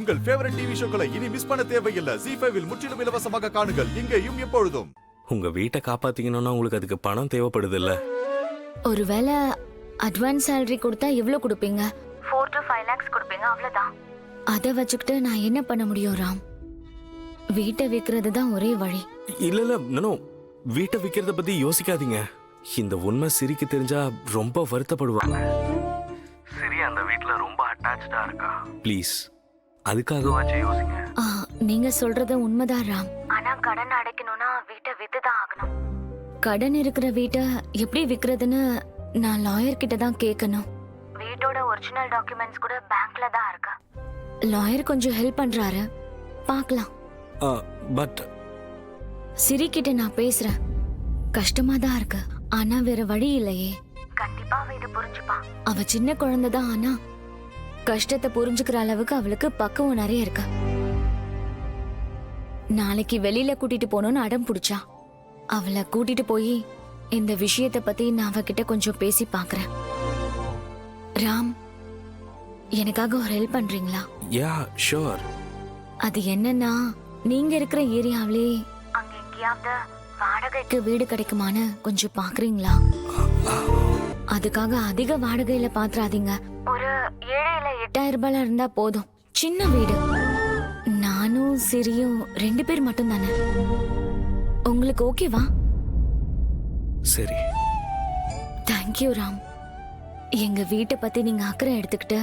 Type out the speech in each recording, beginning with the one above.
உங்கள் favourite TV ஷோக்களை இனி miss பண்ண தேவையில்லை. ZEE5 இல் முற்றிலும் இலவசமாக காணுங்கள். இங்கேயும் எப்பொழுதும். உங்க வீட்டை காப்பாத்திக்கணும்னா உங்களுக்கு அதுக்கு பணம் தேவைப்படுது இல்ல? ஒருவேளை அட்வான்ஸ் salary கொடுத்தா எவ்வளவு கொடுப்பீங்க? 4 to 5 lakhs கொடுப்பீங்க, அவ்வளவுதான். அதை வச்சுக்கிட்டு நான் என்ன பண்ண முடியும் ராம்? வீட்டை விற்கிறது தான் ஒரே வழி. இல்ல நானோ வீட்டை விக்கிறத பத்தி யோசிக்காதீங்க. இந்த உண்மை சிரிக்கு தெரிஞ்சா ரொம்ப வருத்தப்படுவாங்க. சரி, அந்த வீட்ல ரொம்ப அட்டாச்சா இருக்கா. ப்ளீஸ் அதுக்காகவாச்சும் யோசிங்க. நீங்க சொல்றது உண்மைதான் ராம். ஆனா கடன் அடைக்கணும்னா வீட்டை வித்துதான் ஆகணும். கடன் இருக்கிற வீட்டை எப்படி விக்கிறதுன்னு நான் லாயர் கிட்ட தான் கேட்கணும். வீட்டோட ஒரிஜினல் டாக்குமெண்ட்ஸ் கூட பேங்க்ல தான் இருக்கு. லாயர் கொஞ்சம் ஹெல்ப் பண்றாரு, பார்க்கலாம். பட் சிரி கிட்ட நான் பேசுறேன். கஷ்டமா தான் இருக்கு, ஆனா வேற வழி இல்லையே. கண்டிப்பா அவ இத புரிஞ்சுப்பா. அவ சின்ன குழந்தை தான், ஆனா கஷ்டத்தை புரிஞ்சுக்கிற அளவுக்கு அவளுக்கு பக்குவம் நிறைய இருக்கு. நாளைக்கு வெளியில கூட்டிட்டு போகணும்னு அடம் பிடிச்சா. அவளை கூட்டிட்டு போய் இந்த விஷயத்தை பத்தி நான் அவகிட்ட கொஞ்சம் பேசி பாக்குறேன். ராம், எனக்காக ஒரு ஹெல்ப் பண்றீங்களா? Yeah sure. அது என்னன்னா, நீங்க இருக்கிற ஏரியாவிலே அங்க எங்கேயாவது வாடகைக்கு வீடு கிடைக்குமான்னு கொஞ்சம் பாக்குறீங்களா? அதுக்காக அதிக வாடகையில பாத்துறாதீங்க. ஒரு 7 இல்ல 8,000 ரூபாய் இருந்தா போதும். சின்ன வீடு. நானும் சிரியும் 2 பேர் மட்டும் தானே. உங்களுக்கு ஓகேவா? சரி. தேங்க்யூ ராம். எங்க வீட்டை பத்தி நீங்க அக்கறை எடுத்துக்கிட்டு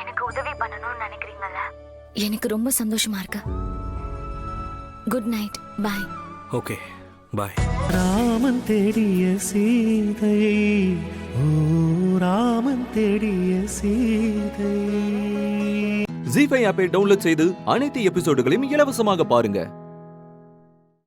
எனக்கு உதவி பண்ணணும்னு நினைக்கிறீங்கல்ல, எனக்கு ரொம்ப சந்தோஷமா இருக்கு. Good night. Bye. Okay, bye. Raman Thediya Seethai, ஓ ராமன் தேடிய சீதை. ZEE5 ஆப்பை டவுன்லோட் செய்து அனைத்து எபிசோடுகளையும் இலவசமாக பாருங்க.